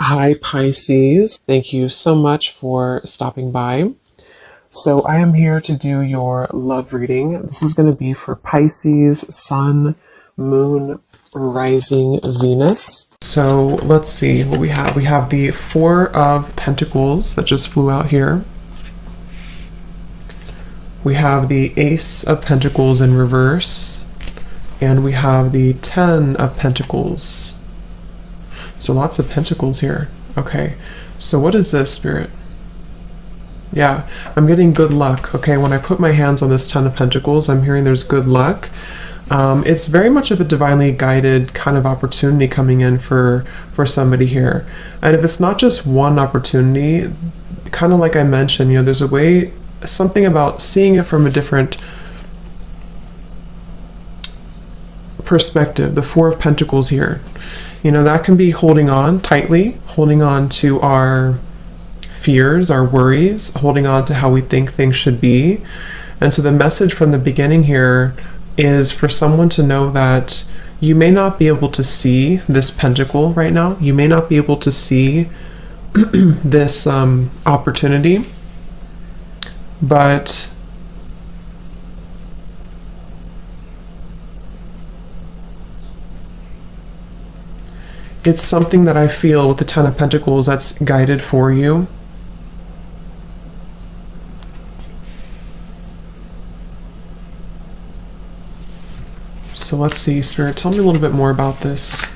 Hi, Pisces. Thank you so much for stopping by. So, I am here to do your love reading. This is going to be for Pisces, Sun, Moon, Rising, Venus. So, let's see what we have. We have the Four of Pentacles that just flew out here. We have the Ace of Pentacles in reverse. And we have the Ten of Pentacles. So lots of pentacles here. Okay, so what is this, Spirit? Yeah, I'm getting good luck. Okay, when I put my hands on this Ten of Pentacles, I'm hearing there's good luck. It's very much of a divinely guided kind of opportunity coming in for somebody here. And if it's not just one opportunity, kind of like I mentioned, there's a way, something about seeing it from a different perspective. The Four of Pentacles here. That can be holding on tightly, holding on to our fears, our worries, holding on to how we think things should be. And so the message from the beginning here is for someone to know that you may not be able to see this pentacle right now. You may not be able to see this opportunity, but it's something that I feel with the Ten of Pentacles that's guided for you. So let's see, Spirit, tell me a little bit more about this.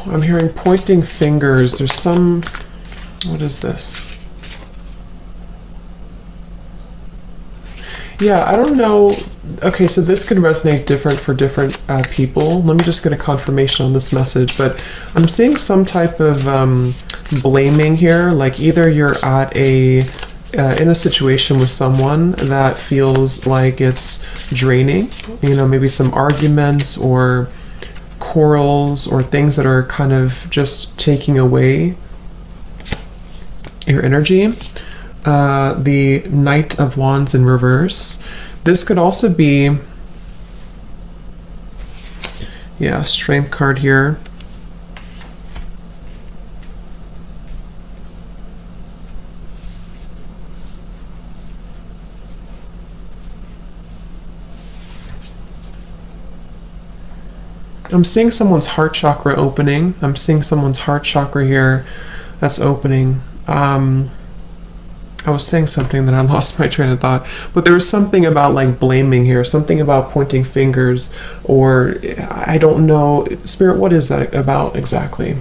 I'm hearing pointing fingers. There's some... What is this? Yeah, I don't know. Okay, so this could resonate different for different people. Let me just get a confirmation on this message. But I'm seeing some type of blaming here. Like either you're at in a situation with someone that feels like it's draining. Maybe some arguments or quarrels or things that are kind of just taking away your energy. The Knight of Wands in reverse. This could also be, Strength card here. I'm seeing someone's heart chakra opening. I'm seeing someone's heart chakra here that's opening. I was saying something that I lost my train of thought, but there was something about like blaming here, something about pointing fingers, or I don't know. Spirit, what is that about exactly?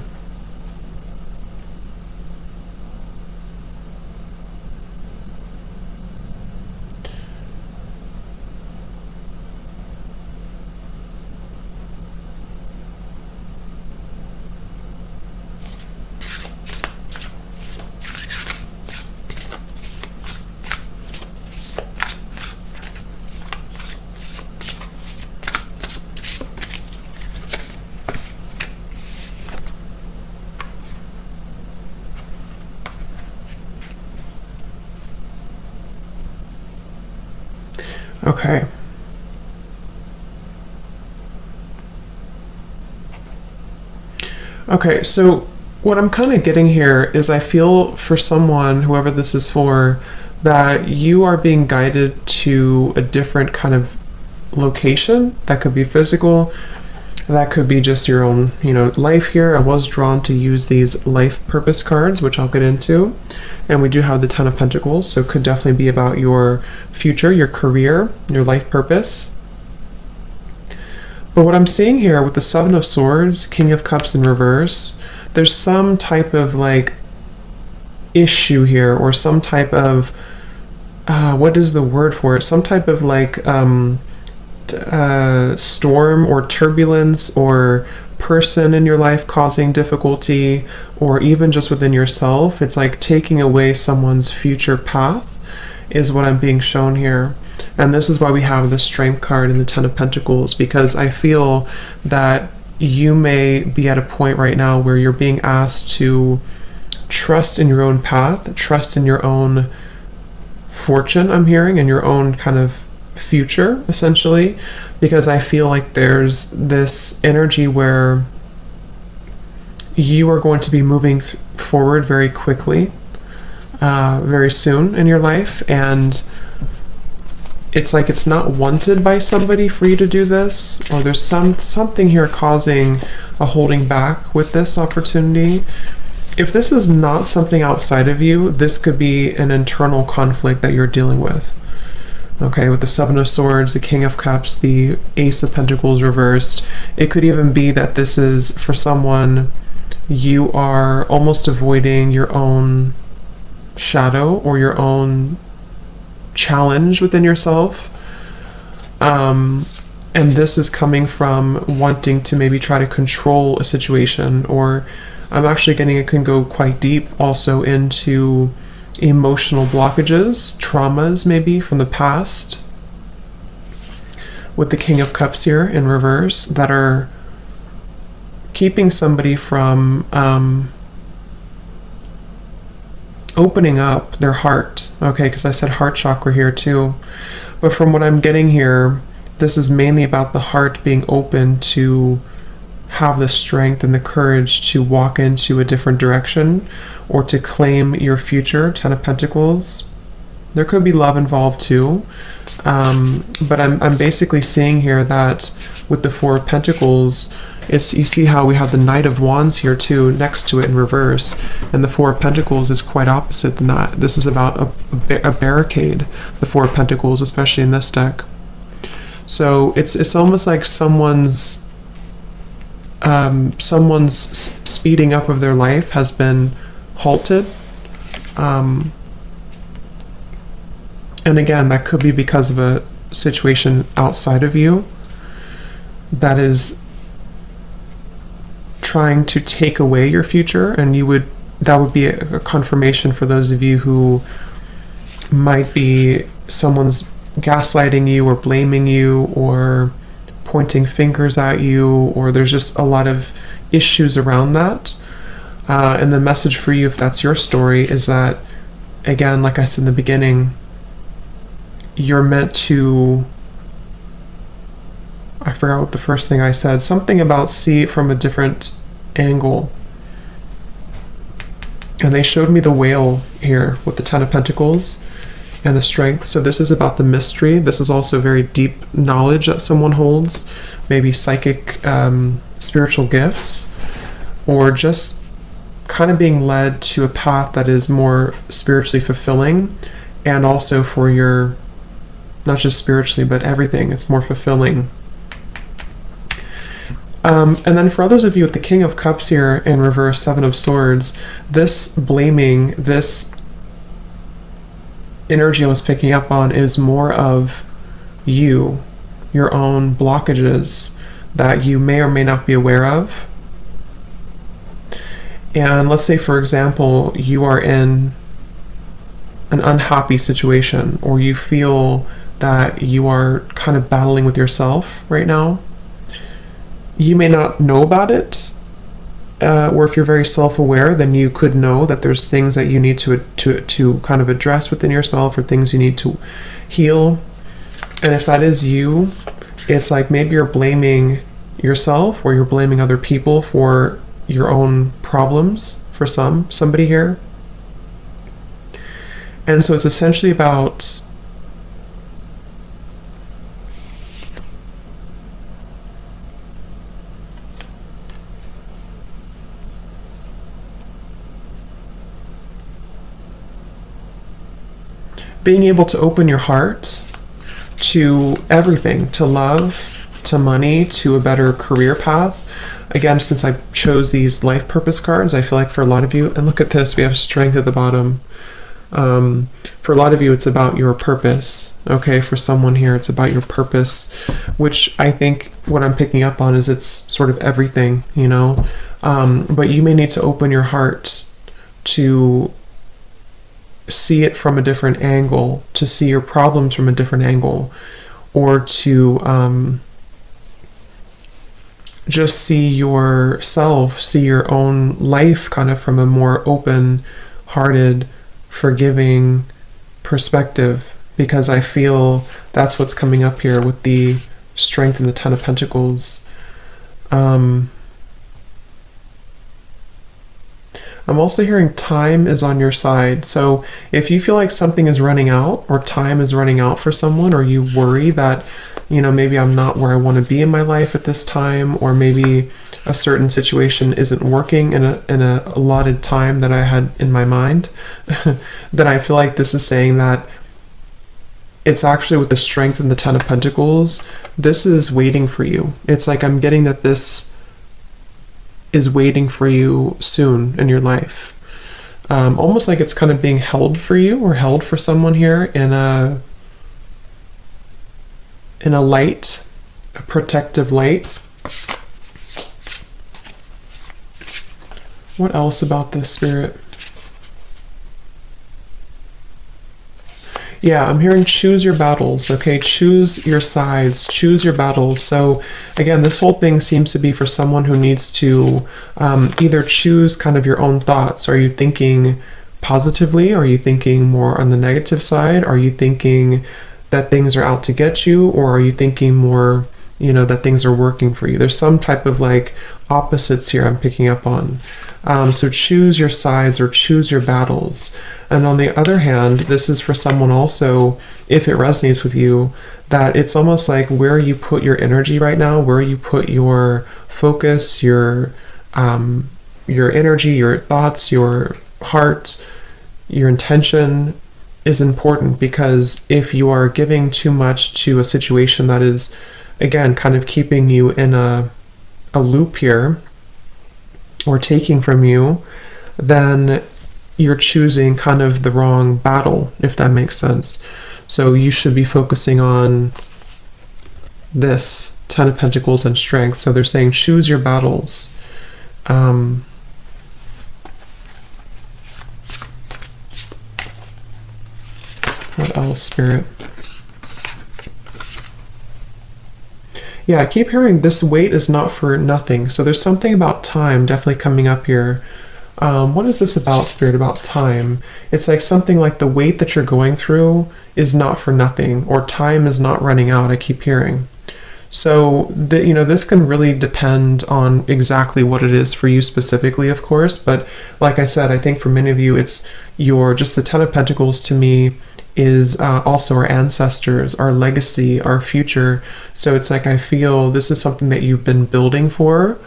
Okay. Okay, so what I'm kind of getting here is I feel for someone, whoever this is for, that you are being guided to a different kind of location. That could be physical, that could be just your own, life here. I was drawn to use these life purpose cards, which I'll get into. And we do have the Ten of Pentacles, so it could definitely be about your future, your career, your life purpose. But what I'm seeing here with the Seven of Swords, King of Cups in reverse, there's some type of like issue here, or some type of, what is the word for it? Some type of like storm or turbulence or person in your life causing difficulty, or even just within yourself. It's like taking away someone's future path is what I'm being shown here. And this is why we have the Strength card and the Ten of Pentacles, because I feel that you may be at a point right now where you're being asked to trust in your own path, trust in your own fortune, I'm hearing, and your own kind of future, essentially, because I feel like there's this energy where you are going to be moving forward very quickly, very soon in your life, and it's like it's not wanted by somebody for you to do this, or there's something here causing a holding back with this opportunity. If this is not something outside of you, this could be an internal conflict that you're dealing with. Okay, with the Seven of Swords, the King of Cups, the Ace of Pentacles reversed. It could even be that this is, for someone, you are almost avoiding your own shadow or your own challenge within yourself. And this is coming from wanting to maybe try to control a situation, or I'm actually getting it can go quite deep also into emotional blockages, traumas maybe from the past, with the King of Cups here in reverse, that are keeping somebody from opening up their heart. Okay, because I said heart chakra here too. But from what I'm getting here, this is mainly about the heart being open to have the strength and the courage to walk into a different direction or to claim your future. Ten of Pentacles. There could be love involved too. But I'm basically seeing here that with the Four of Pentacles, it's, you see how we have the Knight of Wands here too next to it in reverse, and the Four of Pentacles is quite opposite than that. This is about a barricade, the Four of Pentacles, especially in this deck. So it's almost like someone's speeding up of their life has been halted. And again, that could be because of a situation outside of you that is trying to take away your future, and that would be a confirmation for those of you who might be someone's gaslighting you or blaming you or pointing fingers at you, or there's just a lot of issues around that. And the message for you, if that's your story, is that, again, like I said in the beginning, you're meant to, I forgot what the first thing I said, something about see it from a different angle. And they showed me the whale here with the Ten of Pentacles and the strength. So this is about the mystery. This is also very deep knowledge that someone holds, maybe psychic, spiritual gifts, or just kind of being led to a path that is more spiritually fulfilling, and also for your, not just spiritually, but everything. It's more fulfilling. And then for others of you with the King of Cups here in reverse, Seven of Swords, this blaming, this energy I was picking up on is more of you, your own blockages that you may or may not be aware of. And let's say, for example, you are in an unhappy situation, or you feel that you are kind of battling with yourself right now. You may not know about it, or if you're very self-aware, then you could know that there's things that you need to kind of address within yourself, or things you need to heal. And if that is you, it's like maybe you're blaming yourself, or you're blaming other people for your own problems, for somebody here. And so it's essentially about being able to open your heart to everything, to love, to money, to a better career path. Again, since I chose these life purpose cards, I feel like for a lot of you, and look at this, we have strength at the bottom. For a lot of you, it's about your purpose. Okay, for someone here, it's about your purpose, which I think what I'm picking up on is it's sort of everything, you know. But you may need to open your heart to see it from a different angle, to see your problems from a different angle, or to just see yourself, see your own life kind of from a more open-hearted, forgiving perspective, because I feel that's what's coming up here with the Strength and the Ten of Pentacles. I'm also hearing time is on your side. So if you feel like something is running out or time is running out for someone, or you worry that, you know, maybe I'm not where I want to be in my life at this time, or maybe a certain situation isn't working in a allotted time that I had in my mind, then I feel like this is saying that it's actually with the Strength and the Ten of Pentacles, this is waiting for you. It's like I'm getting that this is waiting for you soon in your life. Almost like it's kind of being held for you, or held for someone here in a light, a protective light. What else about this, Spirit? Yeah, I'm hearing choose your battles, okay? Choose your sides, choose your battles. So again, this whole thing seems to be for someone who needs to either choose kind of your own thoughts. Are you thinking positively? Are you thinking more on the negative side? Are you thinking that things are out to get you? Or are you thinking more, you know, that things are working for you? There's some type of like opposites here I'm picking up on. So choose your sides or choose your battles. And on the other hand, this is for someone also, if it resonates with you, that it's almost like where you put your energy right now, where you put your focus, your energy, your thoughts, your heart, your intention is important. Because if you are giving too much to a situation that is, again, kind of keeping you in a loop here, or taking from you, then you're choosing kind of the wrong battle, if that makes sense. So you should be focusing on this Ten of Pentacles and Strength. So they're saying choose your battles. What else, Spirit? Yeah, I keep hearing this wait is not for nothing. So there's something about time definitely coming up here. What is this about, Spirit, about time? It's like something like the wait that you're going through is not for nothing, or time is not running out, I keep hearing. So, you know, this can really depend on exactly what it is for you specifically, of course. But like I said, I think for many of you, it's just the Ten of Pentacles to me is also our ancestors, our legacy, our future. So it's like I feel this is something that you've been building for,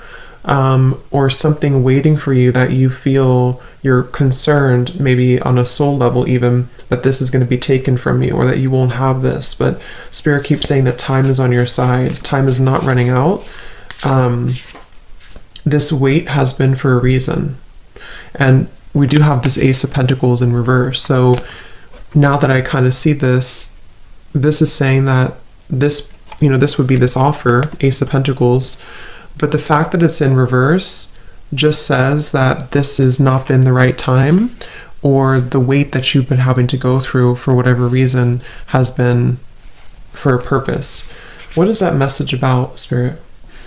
or something waiting for you that you feel you're concerned, maybe on a soul level even, that this is going to be taken from you, or that you won't have this. But Spirit keeps saying that time is on your side. Time is not running out. This wait has been for a reason. And we do have this Ace of Pentacles in reverse. So now that I kind of see this, this is saying that this, you know, this would be this offer, Ace of Pentacles, but the fact that it's in reverse just says that this has not been the right time, or the wait that you've been having to go through for whatever reason has been for a purpose. What is that message about, Spirit?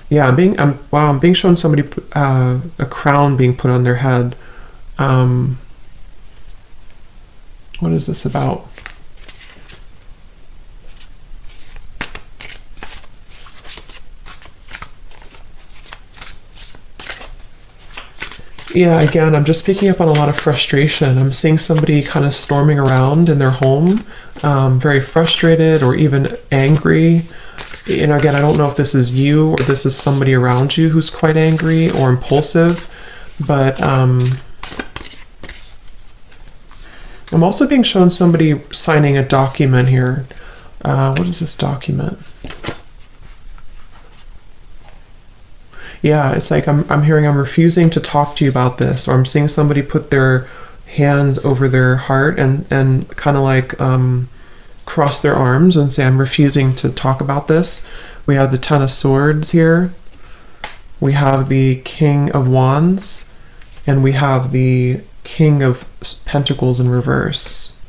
Yeah, I'm being shown somebody, a crown being put on their head. What is this about? Yeah, again, I'm just picking up on a lot of frustration. I'm seeing somebody kind of storming around in their home, very frustrated or even angry. And again, I don't know if this is you or this is somebody around you who's quite angry or impulsive, but I'm also being shown somebody signing a document here. What is this document? Yeah, it's like I'm hearing I'm refusing to talk to you about this, or I'm seeing somebody put their hands over their heart and kind of like cross their arms and say, I'm refusing to talk about this. We have the Ten of Swords here. We have the King of Wands, and we have the King of Pentacles in reverse.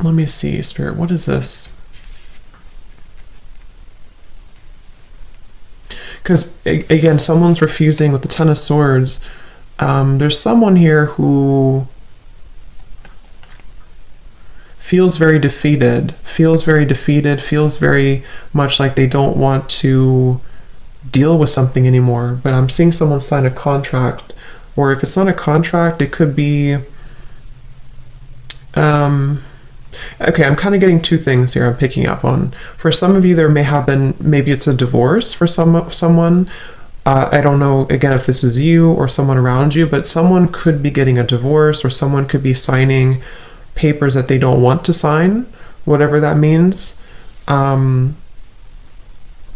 Let me see, Spirit, what is this? Because, again, someone's refusing with the Ten of Swords. There's someone here who feels very defeated, feels very much like they don't want to deal with something anymore. But I'm seeing someone sign a contract, or if it's not a contract, it could be okay, I'm kind of getting two things here I'm picking up on. For some of you, there may have been, maybe it's a divorce for someone. I don't know, again, if this is you or someone around you, but someone could be getting a divorce, or someone could be signing papers that they don't want to sign, whatever that means. And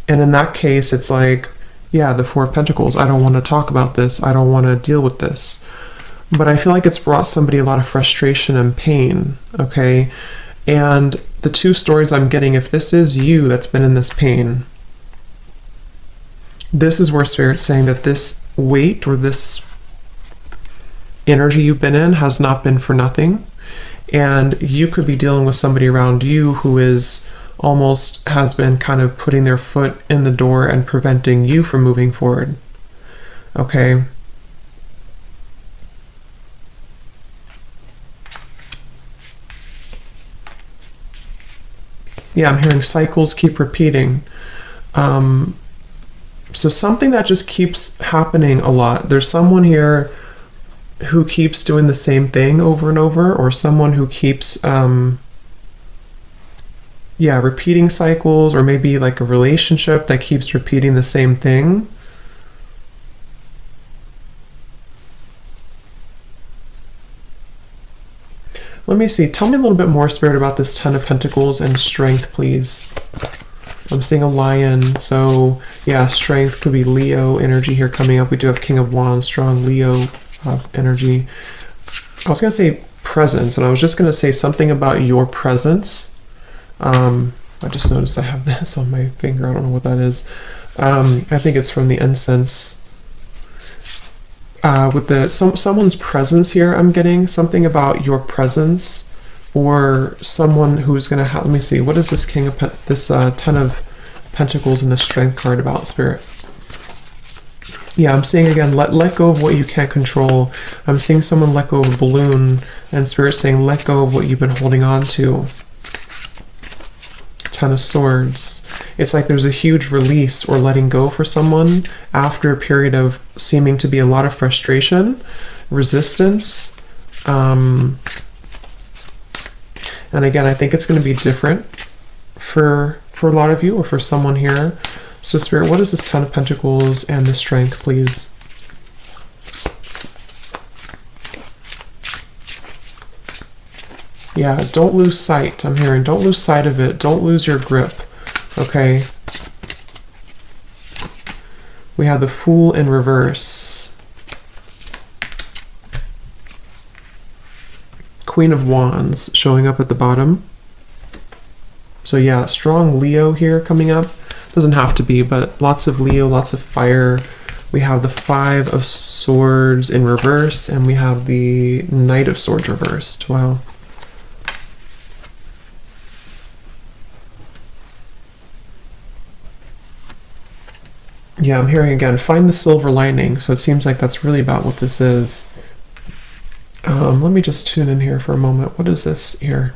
in that case, it's like, yeah, the Four of Pentacles. I don't want to talk about this. I don't want to deal with this. But I feel like it's brought somebody a lot of frustration and pain, okay? And the two stories I'm getting, if this is you that's been in this pain, this is where Spirit's saying that this weight or this energy you've been in has not been for nothing. And you could be dealing with somebody around you who is almost has been kind of putting their foot in the door and preventing you from moving forward, okay? Yeah, I'm hearing cycles keep repeating. So something that just keeps happening a lot. There's someone here who keeps doing the same thing over and over, or someone who keeps, repeating cycles, or maybe like a relationship that keeps repeating the same thing. Let me see. Tell me a little bit more, Spirit, about this Ten of Pentacles and strength, please. I'm seeing a lion, so yeah, strength could be Leo energy here coming up. We do have King of Wands, strong Leo energy. I was going to say presence, and I was just going to say something about your presence. I just noticed I have this on my finger. I don't know what that is. I think it's from the incense. With the someone's presence here, I'm getting something about your presence, or someone who's going to have, let me see, what is this Ten of Pentacles and the Strength card about, Spirit? Yeah, I'm seeing again, let go of what you can't control. I'm seeing someone let go of a balloon, and Spirit saying let go of what you've been holding on to. Ten of Swords. It's like there's a huge release or letting go for someone after a period of seeming to be a lot of frustration, resistance. And again, I think it's going to be different for a lot of you, or for someone here. So Spirit, what is this Ten of Pentacles and the Strength, please? Yeah, don't lose sight. I'm hearing don't lose sight of it. Don't lose your grip. Okay. We have the Fool in reverse. Queen of Wands showing up at the bottom. So yeah, strong Leo here coming up. Doesn't have to be, but lots of Leo, lots of fire. We have the Five of Swords in reverse, and we have the Knight of Swords reversed. Wow. Yeah, I'm hearing again, find the silver lining. So it seems like that's really about what this is. Let me just tune in here for a moment. What is this here?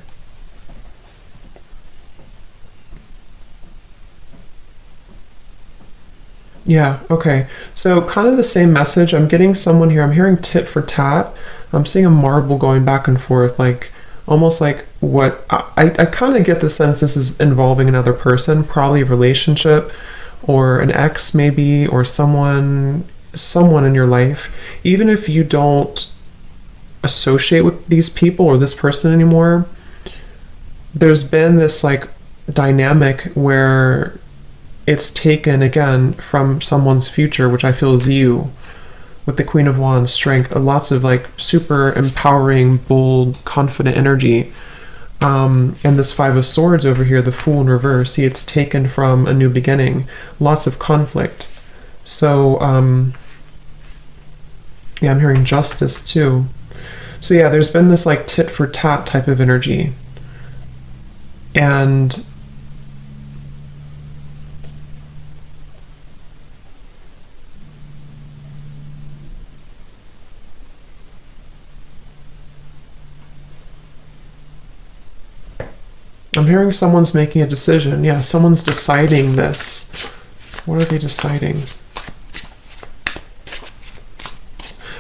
Yeah, okay. So kind of the same message. I'm getting someone here. I'm hearing tit for tat. I'm seeing a marble going back and forth, like almost like what I kind of get the sense this is involving another person, probably a relationship, or an ex maybe, or someone in your life. Even if you don't associate with these people or this person anymore, there's been this like dynamic where it's taken again from someone's future, which I feel is you, with the Queen of Wands, strength, lots of like super empowering, bold, confident energy. And this Five of Swords over here, the Fool in reverse, see, it's taken from a new beginning, lots of conflict. So yeah, I'm hearing justice too. So yeah, there's been this like tit for tat type of energy. And I'm hearing someone's making a decision. Yeah, someone's deciding this. What are they deciding?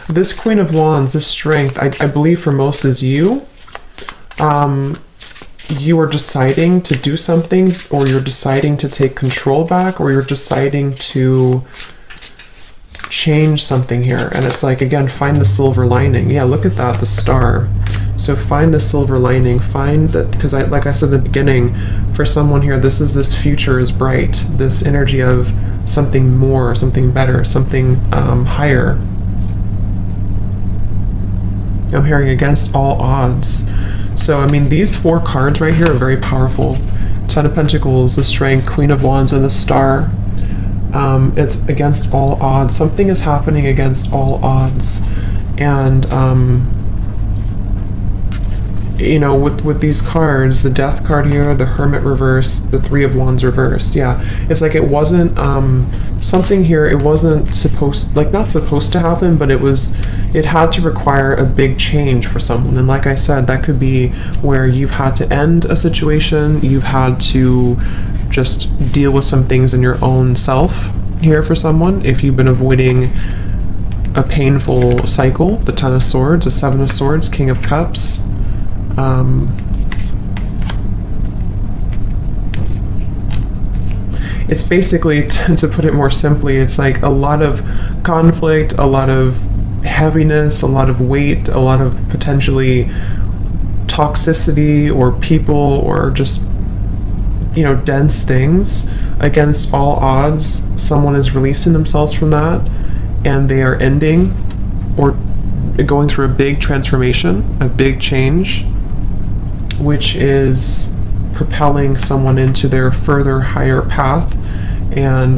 This Queen of Wands, this strength, I believe for most is you. You are deciding to do something, or you're deciding to take control back, or you're deciding to change something here. And it's like, again, find the silver lining. Yeah, look at that, the star. So find the silver lining, find that, because like I said at the beginning, for someone here, this future is bright, this energy of something more, something better, something higher. I'm hearing against all odds. So, I mean, these 4 cards right here are very powerful. 10 of Pentacles, the Strength, Queen of Wands, and the Star. It's against all odds. Something is happening against all odds. And, you know, with these cards, the Death card here, the Hermit reversed, the 3 of Wands reversed. Yeah, it's like it wasn't, something here, it wasn't supposed, like not supposed to happen, but it had to require a big change for someone. And like I said, that could be where you've had to end a situation, you've had to just deal with some things in your own self here for someone. If you've been avoiding a painful cycle, the 10 of Swords, the 7 of Swords, King of Cups. It's basically, to put it more simply, it's like a lot of conflict, a lot of heaviness, a lot of weight, a lot of potentially toxicity or people or just, you know, dense things. Against all odds, someone is releasing themselves from that, and they are ending or going through a big transformation, a big change, which is propelling someone into their further higher path and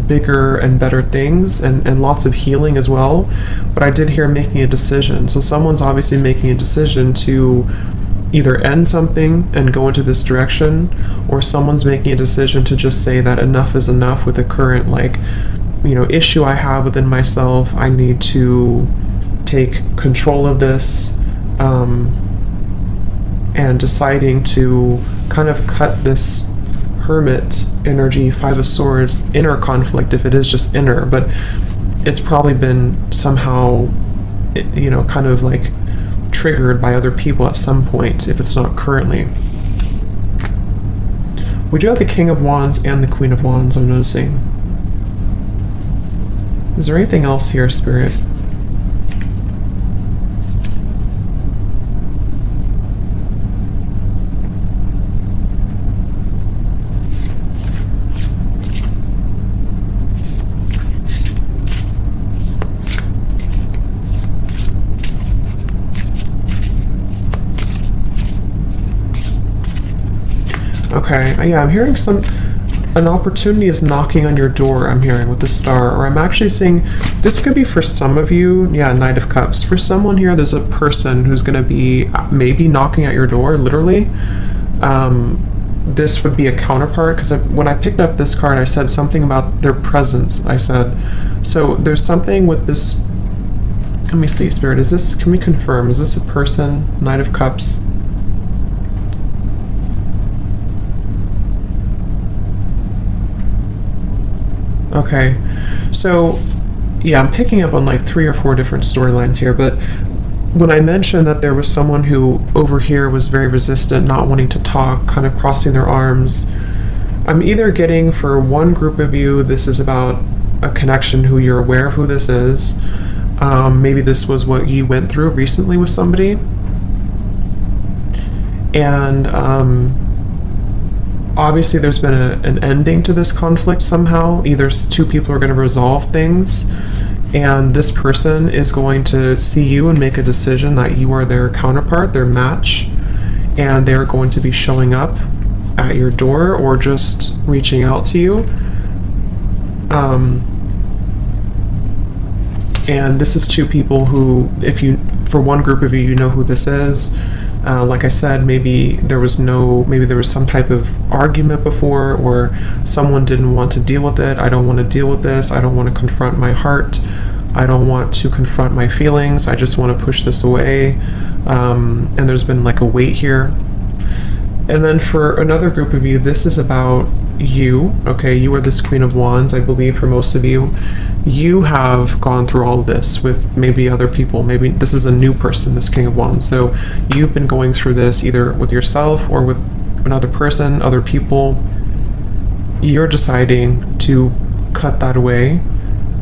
bigger and better things, and lots of healing as well. But I did hear making a decision. So someone's obviously making a decision to either end something and go into this direction, or someone's making a decision to just say that enough is enough with the current, like, you know, issue I have within myself. I need to take control of this, and deciding to kind of cut this Hermit energy, 5 of Swords, inner conflict, if it is just inner, but it's probably been somehow, you know, kind of like triggered by other people at some point, if it's not currently. We do have the King of Wands and the Queen of Wands, I'm noticing. Is there anything else here, Spirit? Okay, yeah, I'm hearing an opportunity is knocking on your door, I'm hearing, with the Star, or I'm actually seeing, this could be for some of you, yeah, Knight of Cups. For someone here, there's a person who's going to be maybe knocking at your door, literally. This would be a counterpart, because when I picked up this card, I said something about their presence, I said. So there's something with this, let me see, Spirit, is this, can we confirm, is this a person, Knight of Cups? Okay, so yeah, I'm picking up on like 3 or 4 different storylines here, but when I mentioned that there was someone who over here was very resistant, not wanting to talk, kind of crossing their arms, I'm either getting, for one group of you, this is about a connection who you're aware of who this is. Maybe this was what you went through recently with somebody. And obviously there's been an ending to this conflict somehow. Either 2 people are going to resolve things, and this person is going to see you and make a decision that you are their counterpart, their match, and they're going to be showing up at your door or just reaching out to you. And this is 2 people who, if you, for one group of you, you know who this is. Like I said, maybe there was some type of argument before, or someone didn't want to deal with it. I don't want to deal with this. I don't want to confront my heart. I don't want to confront my feelings. I just want to push this away. And there's been like a weight here. And then for another group of you, this is about you. Okay, you are this Queen of Wands, I believe, for most of you. You have gone through all of this with maybe other people. Maybe this is a new person, this King of Wands. So you've been going through this either with yourself or with another person, other people. You're deciding to cut that away.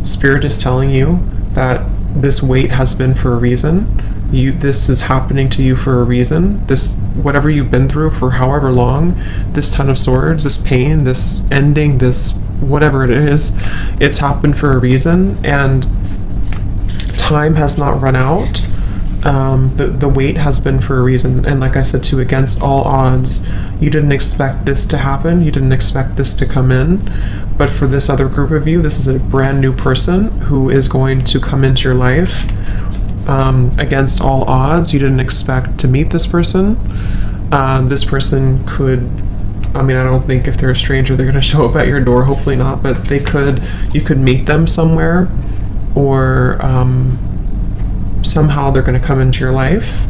Spirit is telling you that this weight has been for a reason. This is happening to you for a reason. This, whatever you've been through for however long, this Ten of Swords, this pain, this ending, this whatever it is, it's happened for a reason, and time has not run out. The wait has been for a reason, and like I said too, against all odds, you didn't expect this to happen, you didn't expect this to come in, but for this other group of you, this is a brand new person who is going to come into your life. Against all odds, you didn't expect to meet this person. This person could, I mean, I don't think if they're a stranger they're going to show up at your door, hopefully not, but they could, you could meet them somewhere, or somehow they're going to come into your life,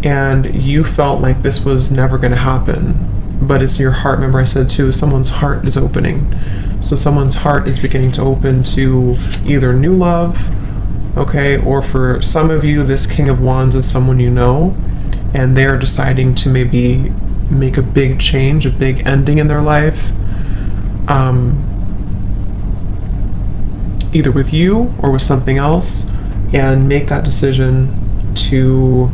and you felt like this was never going to happen, but it's your heart. Remember I said too, someone's heart is opening, so someone's heart is beginning to open to either new love, okay, or for some of you, this King of Wands is someone you know, and they're deciding to maybe make a big change, a big ending in their life, either with you or with something else, and make that decision to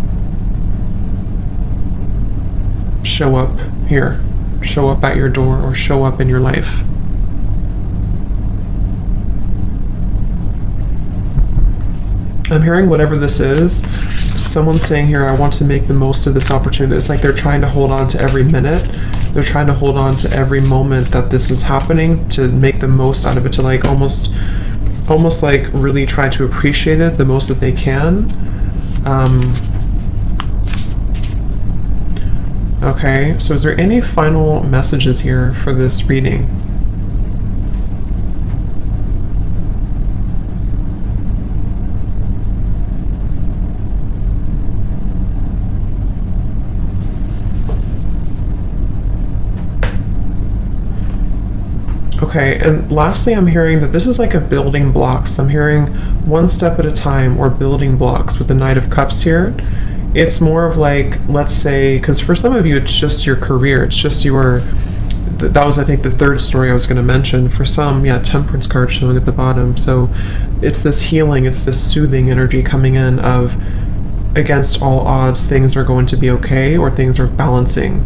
show up here, show up at your door, or show up in your life. I'm hearing whatever this is, someone's saying here, I want to make the most of this opportunity. It's like they're trying to hold on to every minute. They're trying to hold on to every moment that this is happening, to make the most out of it, to like almost like really try to appreciate it the most that they can. Okay, so is there any final messages here for this reading? Okay, and lastly, I'm hearing that this is like a building blocks. I'm hearing one step at a time, or building blocks with the Knight of Cups here. It's more of like, let's say, because for some of you, it's just your career. It's just your, that was, I think, the third story I was going to mention. For some, yeah, Temperance card showing at the bottom. So it's this healing, it's this soothing energy coming in of, against all odds, things are going to be okay, or things are balancing.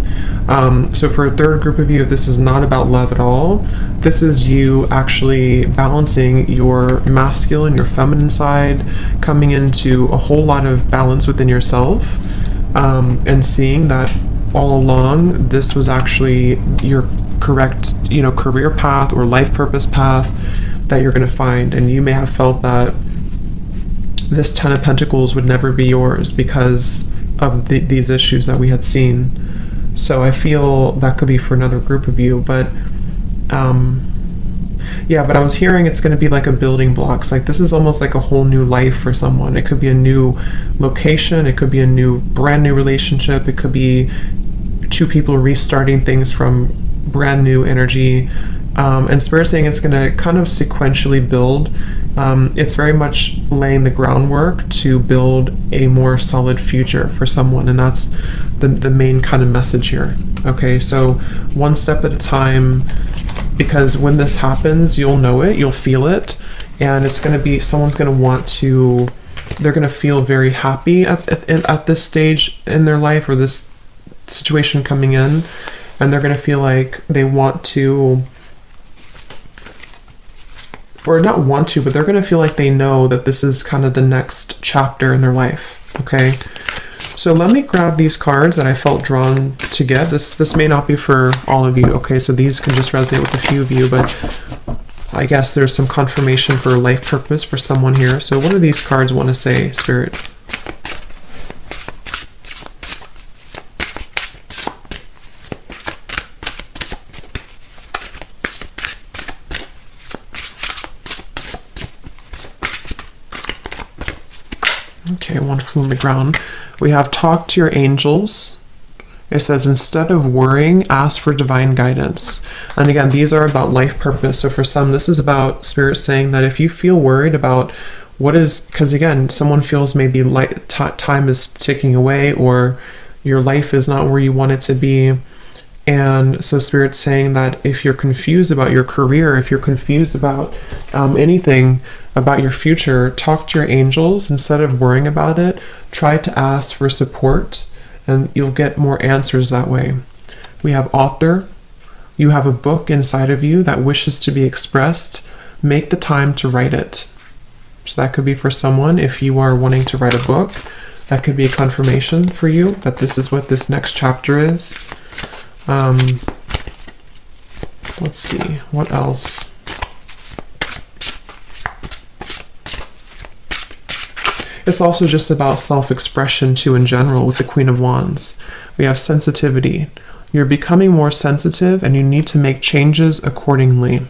So for a third group of you, this is not about love at all. This is you actually balancing your masculine, your feminine side, coming into a whole lot of balance within yourself, and seeing that all along this was actually your correct, career path or life purpose path that you're going to find. And you may have felt that this Ten of Pentacles would never be yours because of these issues that we had seen. So I feel that could be for another group of you, but yeah, but I was hearing it's going to be like a building blocks. Like this is almost like a whole new life for someone. It could be a new location, it could be a brand new relationship, it could be two people restarting things from brand new energy. And Spirit saying it's going to kind of sequentially build. It's very much laying the groundwork to build a more solid future for someone, and that's the main kind of message here. Okay, so one step at a time, because when this happens, you'll know it, you'll feel it, and it's going to be, someone's going to want to, they're going to feel very happy at this stage in their life, or this situation coming in, and they're going to feel like they want to, or not want to, but they're going to feel like they know that this is kind of the next chapter in their life. Okay, so let me grab these cards that I felt drawn to get. This may not be for all of you. Okay, so these can just resonate with a few of you, but I guess there's some confirmation for life purpose for someone here. So what do these cards want to say, Spirit? Okay, one flew on the ground. We have talk to your angels. It says, instead of worrying, ask for divine guidance. And again, these are about life purpose. So for some, this is about Spirit saying that if you feel worried about what is, because again, someone feels maybe time is ticking away, or your life is not where you want it to be. And so Spirit's saying that if you're confused about your career, if you're confused about anything about your future, talk to your angels. Instead of worrying about it, try to ask for support, and you'll get more answers that way. We have author. You have a book inside of you that wishes to be expressed. Make the time to write it. So that could be for someone. If you are wanting to write a book, that could be a confirmation for you that this is what this next chapter is. Let's see, what else? It's also just about self-expression too in general with the Queen of Wands. We have sensitivity. You're becoming more sensitive and you need to make changes accordingly.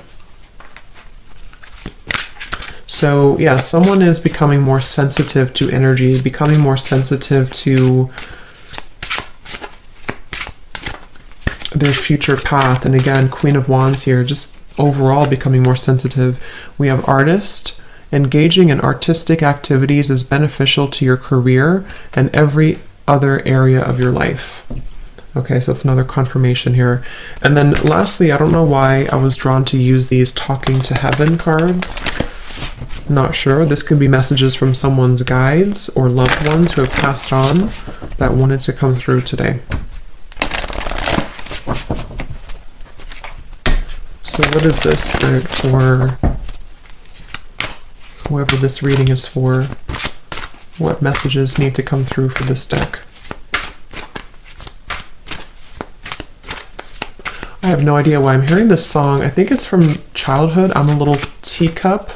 So yeah, someone is becoming more sensitive to energy, becoming more sensitive to their future path. And again, Queen of Wands here, just overall becoming more sensitive. We have artist. Engaging in artistic activities is beneficial to your career and every other area of your life. Okay, so that's another confirmation here. And then lastly, I don't know why I was drawn to use these talking to heaven cards. Not sure. This could be messages from someone's guides or loved ones who have passed on that wanted to come through today. So what is this, Spirit, for whoever this reading is for? What messages need to come through for this deck? I have no idea why I'm hearing this song. I think it's from childhood. I'm a little teacup.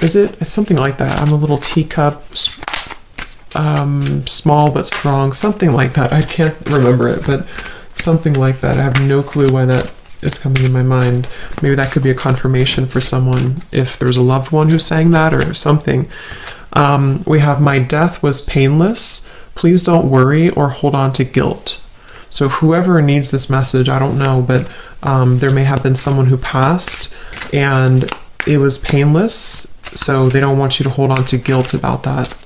Is it? It's something like that. I'm a little teacup, small but strong. Something like that. I can't remember it, but something like that. I have no clue why that is coming in my mind. Maybe that could be a confirmation for someone if there's a loved one who sang that or something. We have, my death was painless. Please don't worry or hold on to guilt. So whoever needs this message, I don't know, but there may have been someone who passed and it was painless, so they don't want you to hold on to guilt about that.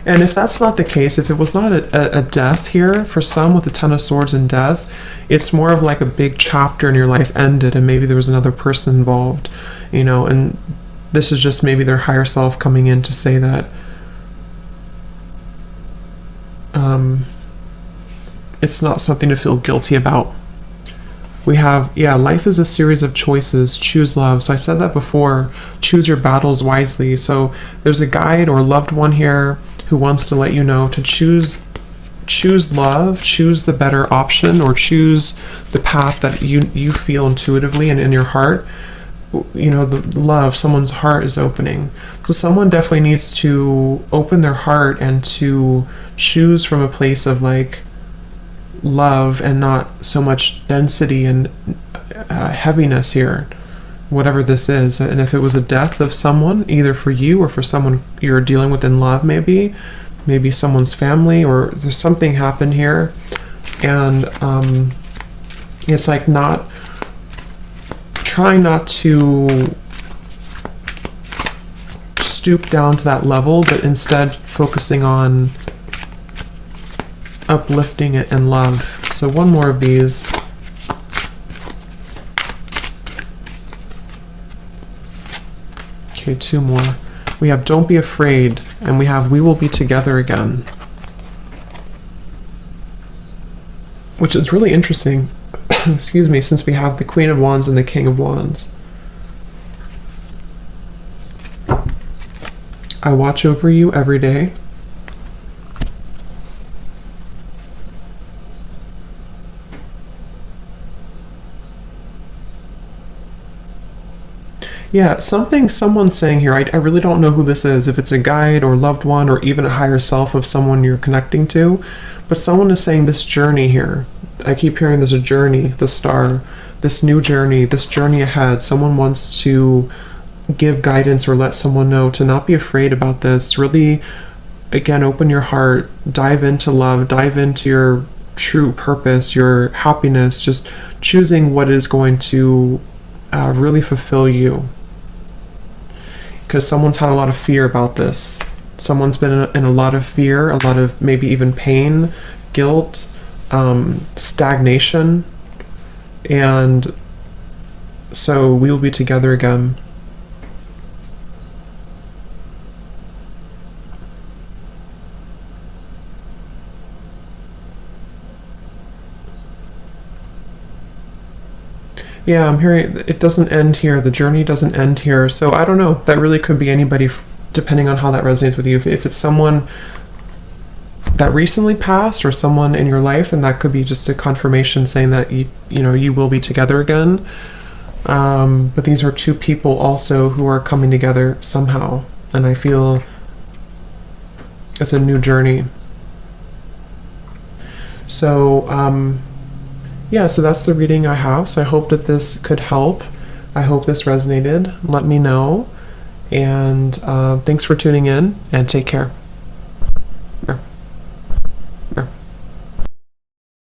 And if that's not the case, if it was not a death here, for some with the Ten of Swords and death, it's more of like a big chapter in your life ended and maybe there was another person involved, you know, and this is just maybe their higher self coming in to say that it's not something to feel guilty about. We have, yeah, life is a series of choices. Choose love. So I said that before. Choose your battles wisely. So there's a guide or loved one here who wants to let you know to choose love, choose the better option, or choose the path that you feel intuitively and in your heart. You know, the love, someone's heart is opening. So someone definitely needs to open their heart and to choose from a place of like love and not so much density and heaviness here, whatever this is. And if it was a death of someone, either for you or for someone you're dealing with in love, maybe someone's family, or there's something happened here, and it's like trying not to stoop down to that level, but instead focusing on uplifting it and love. So one more of these. Okay, two more. We have don't be afraid, and we have we will be together again, which is really interesting. Excuse me, since we have the Queen of Wands and the King of Wands. I watch over you every day. Yeah, someone's saying here, I really don't know who this is, if it's a guide or loved one or even a higher self of someone you're connecting to, but someone is saying this journey here. I keep hearing there's a journey, the star, this new journey, this journey ahead. Someone wants to give guidance or let someone know to not be afraid about this. Really, again, open your heart, dive into love, dive into your true purpose, your happiness, just choosing what is going to really fulfill you. Because someone's had a lot of fear about this. Someone's been in a lot of fear, a lot of maybe even pain, guilt, stagnation, and so we will be together again. Yeah, I'm hearing it doesn't end here. The journey doesn't end here. So I don't know. That really could be anybody, depending on how that resonates with you. If it's someone that recently passed or someone in your life, and that could be just a confirmation saying that you will be together again. But these are two people also who are coming together somehow, and I feel it's a new journey. So yeah, so that's the reading I have. So I hope that this could help. I hope this resonated. Let me know. And thanks for tuning in, and take care.